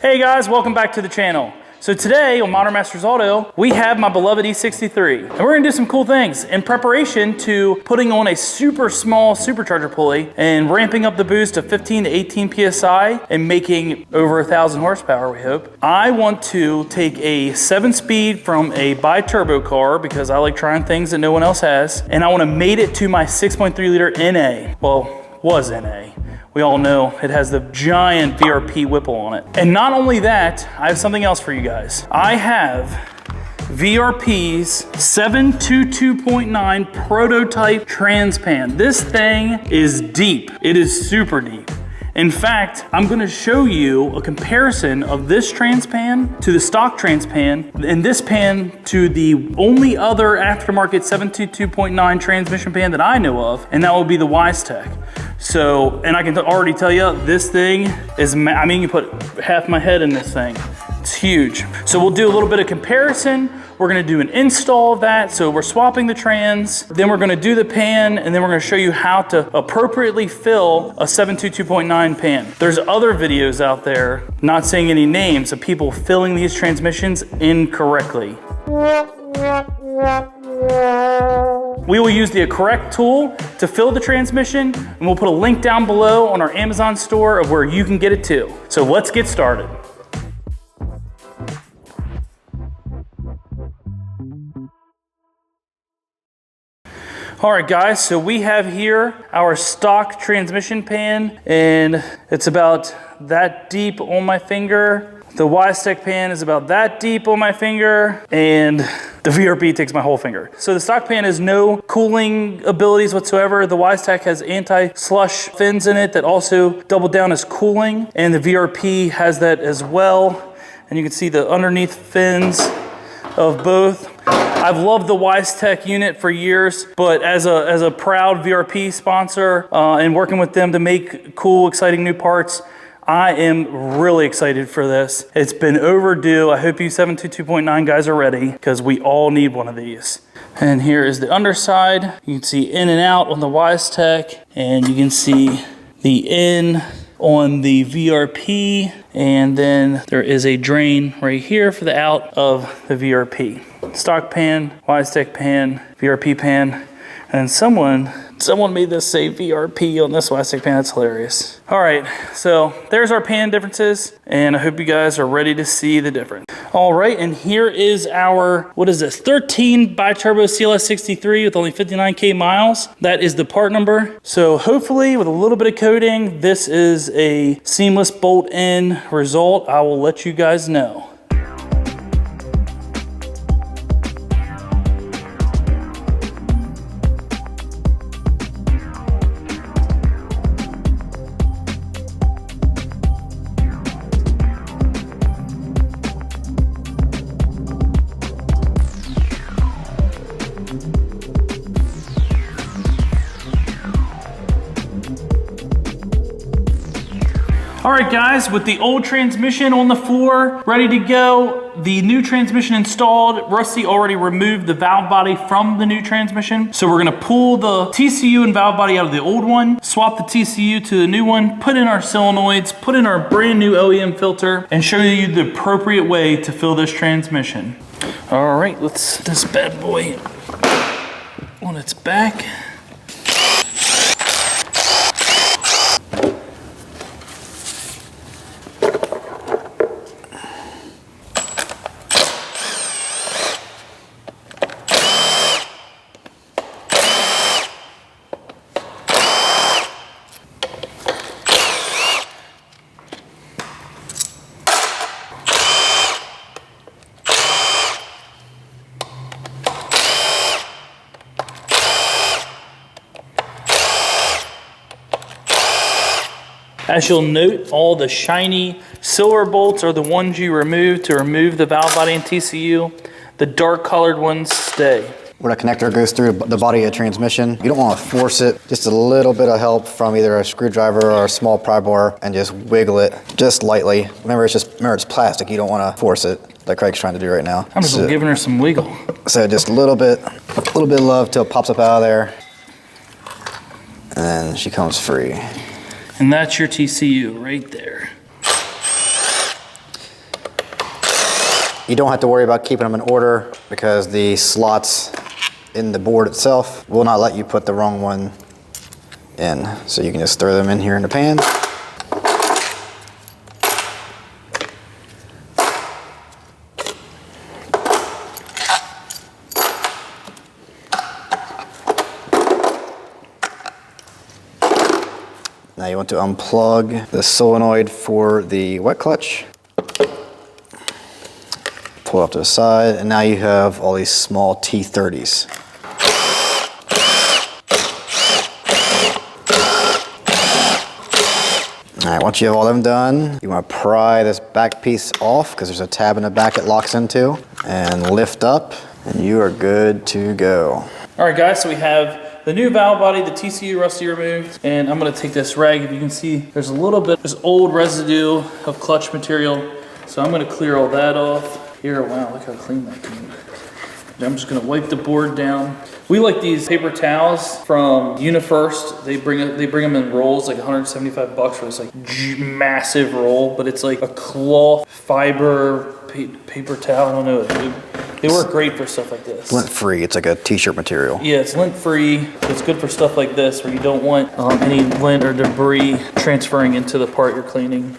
Hey guys, welcome back to the channel. So today on Modern Masters Auto, we have my beloved E63. And we're gonna do some cool things in preparation to putting on a super small supercharger pulley and ramping up the boost to 15 to 18 PSI and making over 1,000 horsepower, we hope. I want to take a 7-speed from a Biturbo car because I like trying things that no one else has. And I wanna mate it to my 6.3 liter NA. Well, was NA. We all know it has the giant VRP Whipple on it. And not only that, I have something else for you guys. I have VRP'S 722.9 prototype transpan. This thing is deep. It is super deep. In fact, I'm gonna show you a comparison of this transpan to the stock transpan and this pan to the only other aftermarket 722.9 transmission pan that I know of, and that will be the WEISTEC. So, and I can already tell you, this thing is, I mean, you put half my head in this thing. It's huge. So we'll do a little bit of comparison. We're gonna do an install of that. So we're swapping the trans, then we're gonna do the pan, and then we're gonna show you how to appropriately fill a 722.9 pan. There's other videos out there, not saying any names, of people filling these transmissions incorrectly. We will use the correct tool to fill the transmission, and we'll put a link down below on our Amazon store of where you can get it too. So let's get started. All right guys, so we have here our stock transmission pan, and it's about that deep on my finger. The WEISTEC pan is about that deep on my finger, and the VRP takes my whole finger. So the stock pan has no cooling abilities whatsoever. The WEISTEC has anti-slush fins in it that also double down as cooling, and the VRP has that as well. And you can see the underneath fins of both. I've loved the WEISTEC unit for years, but as a proud VRP sponsor and working with them to make cool, exciting new parts, I am really excited for this. It's been overdue. I hope you 722.9 guys are ready because we all need one of these. And here is the underside. You can see in and out on the WEISTEC, and you can see the in on the VRP, and then there is a drain right here for the out of the VRP. Stock pan, WEISTEC pan, VRP pan, and someone made this say VRP on this WEISTEC pan. That's hilarious. All right, so there's our pan differences, and I hope you guys are ready to see the difference. All right, and here is our, what is this, 13 Biturbo CLS63 with only 59K miles. That is the part number. So hopefully with a little bit of coating, this is a seamless bolt-in result. I will let you guys know. All right guys, with the old transmission on the floor, ready to go, the new transmission installed, Rusty already removed the valve body from the new transmission. So we're gonna pull the TCU and valve body out of the old one, swap the TCU to the new one, put in our solenoids, put in our brand new OEM filter, and show you the appropriate way to fill this transmission. All right, let's this bad boy on its back. As you'll note, all the shiny silver bolts are the ones you remove to remove the valve body and TCU. The dark colored ones stay. When a connector goes through the body of the transmission, you don't want to force it. Just a little bit of help from either a screwdriver or a small pry bar, and just wiggle it just lightly. Remember, it's plastic. You don't want to force it like Craig's trying to do right now. I'm just giving her some wiggle. So just a little bit of love till it pops up out of there. And then she comes free. And that's your TCU right there. You don't have to worry about keeping them in order because the slots in the board itself will not let you put the wrong one in. So you can just throw them in here in the pan. Now you want to unplug the solenoid for the wet clutch. Pull up to the side, and now you have all these small T30s. All right, once you have all them done, you want to pry this back piece off because there's a tab in the back it locks into, and lift up, and you are good to go. All right, guys, so we have the new valve body, the TCU rusty removed, and I'm gonna take this rag. If you can see, there's a little bit, there's old residue of clutch material, so I'm gonna clear all that off. Here, wow, look how clean that came. I'm just gonna wipe the board down. We like these paper towels from UniFirst. They bring them in rolls, like 175 bucks for this like massive roll, but it's like a cloth fiber paper towel. I don't know. They work great for stuff like this. Lint free, it's like a t-shirt material. Yeah, it's lint free. It's good for stuff like this where you don't want any lint or debris transferring into the part you're cleaning.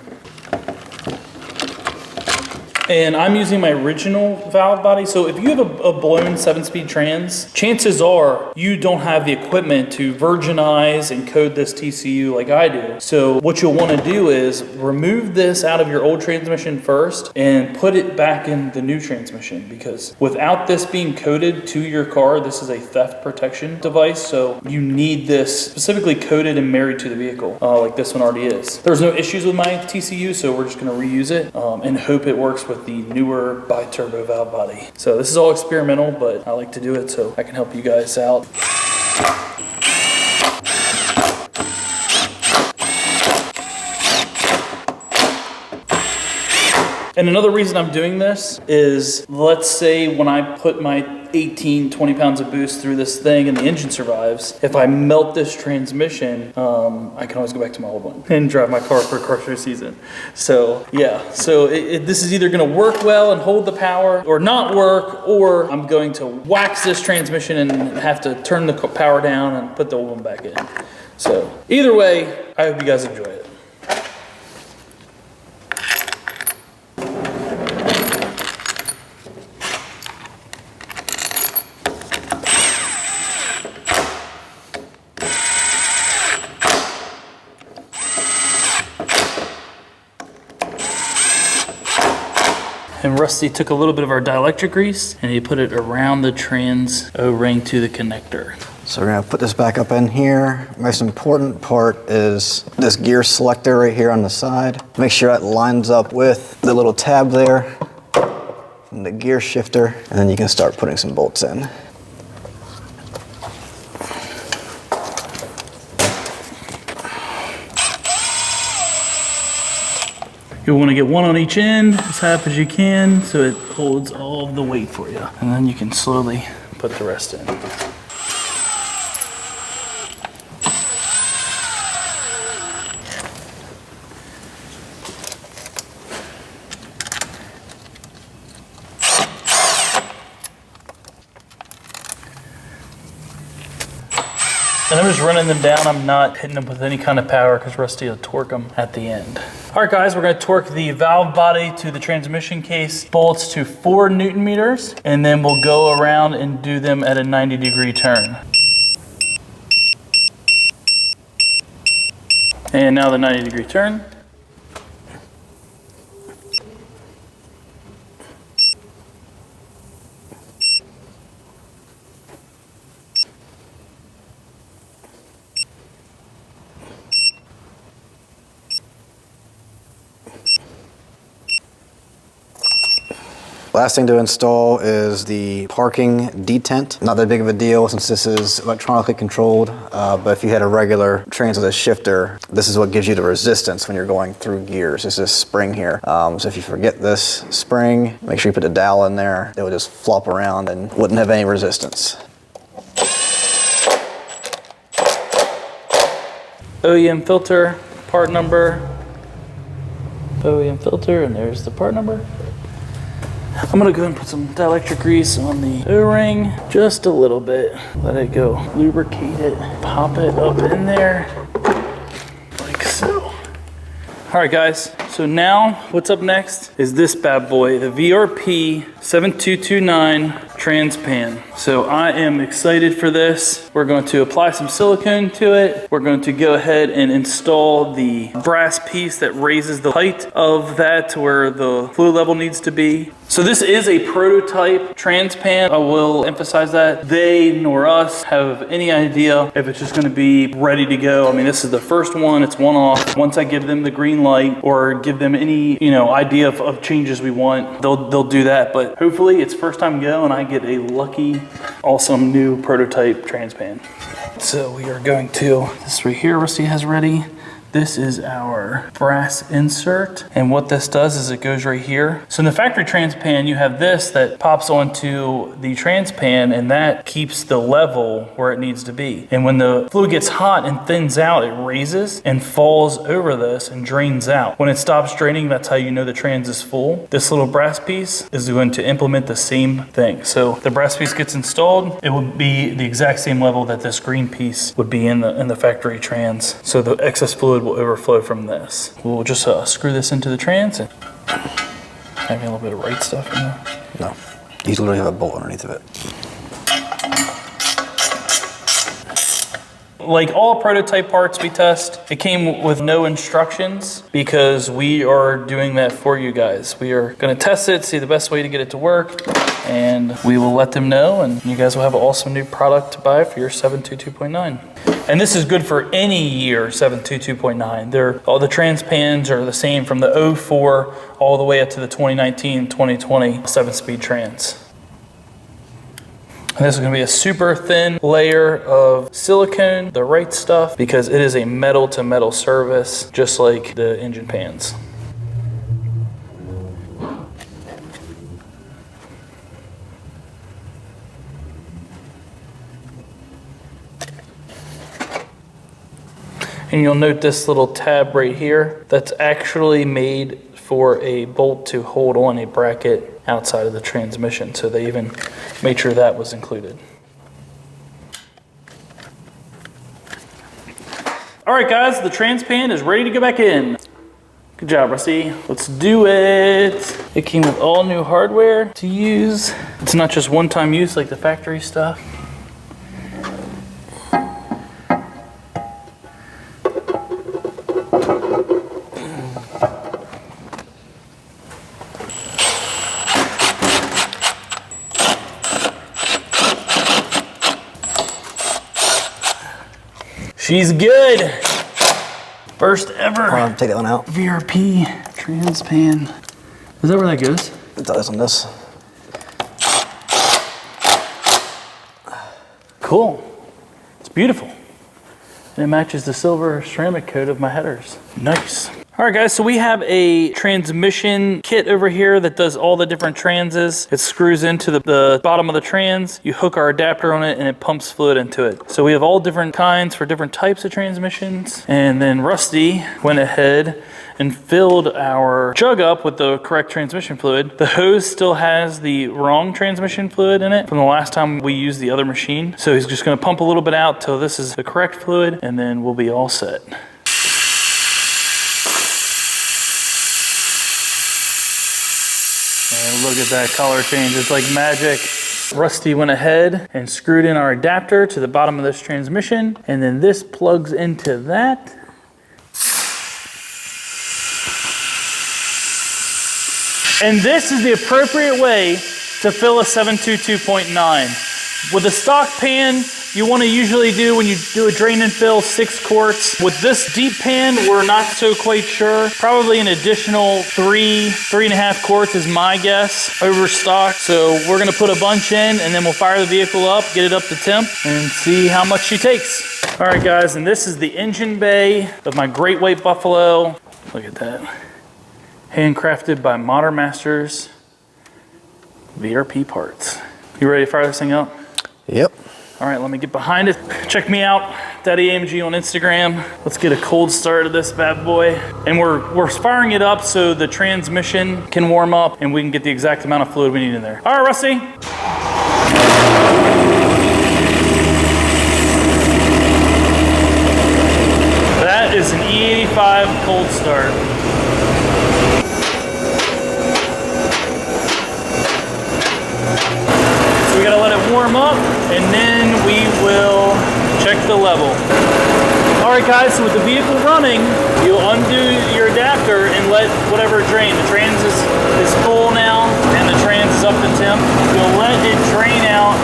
And I'm using my original valve body. So if you have a blown 7-speed trans, chances are you don't have the equipment to virginize and code this TCU like I do. So what you'll want to do is remove this out of your old transmission first and put it back in the new transmission, because without this being coded to your car, this is a theft protection device. So you need this specifically coded and married to the vehicle, like this one already is. There's no issues with my TCU, so we're just going to reuse it and hope it works with the newer Biturbo valve body. So this is all experimental, but I like to do it so I can help you guys out. And another reason I'm doing this is, let's say when I put my 18, 20 pounds of boost through this thing and the engine survives, if I melt this transmission, I can always go back to my old one and drive my car for a car show season. So yeah, so this is either gonna work well and hold the power or not work, or I'm going to wax this transmission and have to turn the power down and put the old one back in. So either way, I hope you guys enjoy it. And Rusty took a little bit of our dielectric grease and he put it around the trans O-ring to the connector. So we're gonna put this back up in here. Most important part is this gear selector right here on the side. Make sure that lines up with the little tab there and the gear shifter, and then you can start putting some bolts in. You'll want to get one on each end, as half as you can, so it holds all of the weight for you. And then you can slowly put the rest in. And I'm just running them down. I'm not hitting them with any kind of power because Rusty will torque them at the end. All right, guys, we're gonna torque the valve body to the transmission case bolts to 4 Newton meters, and then we'll go around and do them at a 90-degree turn. And now the 90-degree turn. Last thing to install is the parking detent. Not that big of a deal since this is electronically controlled, but if you had a regular transit shifter, this is what gives you the resistance when you're going through gears. It's this spring here. So if you forget this spring, make sure you put the dowel in there. It would just flop around and wouldn't have any resistance. OEM filter, part number, OEM filter, and there's the part number. I'm gonna go ahead and put some dielectric grease on the O-ring, just a little bit. Let it go, lubricate it, pop it up in there, like so. All right guys, so now what's up next is this bad boy, the VRP 7229 trans pan. So I am excited for this. We're going to apply some silicone to it. We're going to go ahead and install the brass piece that raises the height of that to where the fluid level needs to be. So this is a prototype trans pan. I will emphasize that. They nor us have any idea if it's just gonna be ready to go. I mean, this is the first one, it's one off. Once I give them the green light or give them any, idea of changes we want, they'll do that. But hopefully it's first time go and I get a lucky, awesome new prototype trans pan. So we are going to, this right here, Rusty has ready. This is our brass insert, and what this does is it goes right here. So in the factory trans pan, you have this that pops onto the trans pan, and that keeps the level where it needs to be. And when the fluid gets hot and thins out, it raises and falls over this and drains out. When it stops draining, that's how you know the trans is full. This little brass piece is going to implement the same thing. So the brass piece gets installed, it would be the exact same level that this green piece would be in the factory trans. So the excess fluid will overflow from this. We'll just screw this into the trans and having a little bit of right stuff in there. No, you literally have a bolt underneath of it. Like all prototype parts we test, it came with no instructions because we are doing that for you guys. We are going to test it, see the best way to get it to work, and we will let them know, and you guys will have an awesome new product to buy for your 722.9. And this is good for any year 722.9. All the trans pans are the same from the 04 all the way up to the 2019, 2020 7-speed trans. And this is going to be a super thin layer of silicone, the right stuff, because it is a metal to metal service, just like the engine pans. And you'll note this little tab right here, that's actually made for a bolt to hold on a bracket outside of the transmission. So they even made sure that was included. All right guys, the trans pan is ready to go back in. Good job, Rusty. Let's do it. It came with all new hardware to use. It's not just one-time use like the factory stuff. She's good. First ever. Take that one out. VRP trans pan. Is that where that goes? It does on this. Cool. It's beautiful. And it matches the silver ceramic coat of my headers. Nice. All right guys, so we have a transmission kit over here that does all the different transes. It screws into the bottom of the trans. You hook our adapter on it and it pumps fluid into it. So we have all different kinds for different types of transmissions. And then Rusty went ahead and filled our jug up with the correct transmission fluid. The hose still has the wrong transmission fluid in it from the last time we used the other machine. So he's just gonna pump a little bit out till this is the correct fluid and then we'll be all set. And look at that color change, it's like magic. Rusty went ahead and screwed in our adapter to the bottom of this transmission, and then this plugs into that. And this is the appropriate way to fill a 722.9. With a stock pan, you want to usually do, when you do a drain and fill, 6 quarts. With this deep pan, we're not so quite sure. Probably an additional 3.5 quarts is my guess over stock. So we're going to put a bunch in and then we'll fire the vehicle up, get it up to temp, and see how much she takes. All right, guys, and this is the engine bay of my Great White Buffalo. Look at that. Handcrafted by Modern Masters VRP parts. You ready to fire this thing up? Yep. All right, let me get behind it. Check me out. Daddy AMG on Instagram. Let's get a cold start of this bad boy. And we're firing it up so the transmission can warm up and we can get the exact amount of fluid we need in there. All right, Rusty. That is an E85 cold start. We gotta let it warm up and then we will check the level. All right guys, so with the vehicle running, you'll undo your adapter and let whatever drain. The trans is full now and the trans is up to temp. You'll let it drain out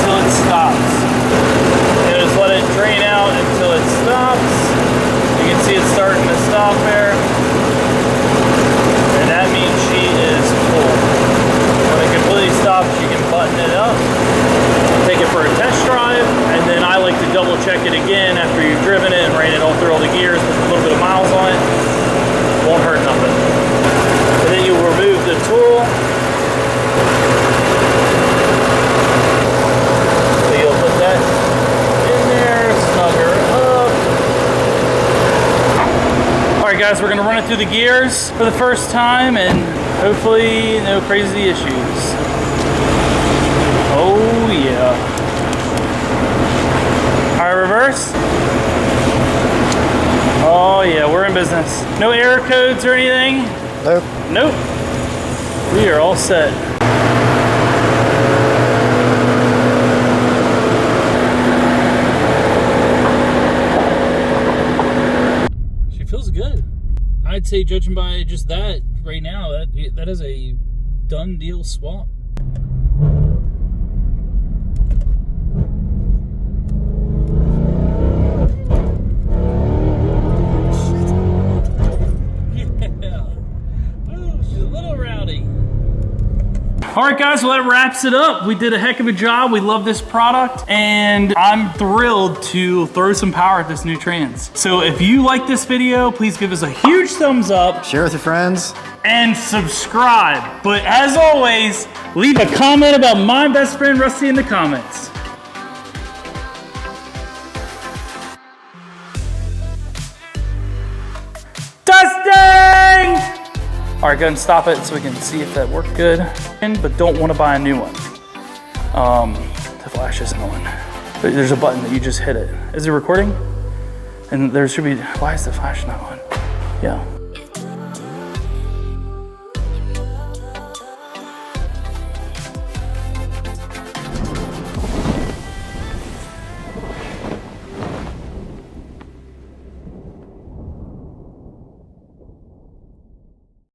until it stops. And just let it drain out until it stops. You can see it starting to stop there. And that means she is full. When it completely stops, you can button it up, take it for a test drive, and then I like to double check it again after you've driven it and ran it all through all the gears with a little bit of miles on it. Won't hurt nothing. And then you remove the tool. So you'll put that in there, snug her up. All right guys, we're gonna run it through the gears for the first time and hopefully no crazy issues. Oh yeah. All right, reverse. Oh yeah, we're in business. No error codes or anything? Nope. Nope. We are all set. She feels good. I'd say, judging by just that right now, that is a done deal swap. Yeah. Ooh, she's a little rowdy. All right guys, well that wraps it up. We did a heck of a job. We love this product and I'm thrilled to throw some power at this new trans. So if you like this video, please give us a huge thumbs up. Share with your friends. And subscribe. But as always, leave a comment about my best friend Rusty in the comments. Testing! All right, go ahead and stop it so we can see if that worked good. But don't want to buy a new one. The flash isn't on. But there's a button that you just hit it. Is it recording? And there should be, why is the flash not on? Yeah.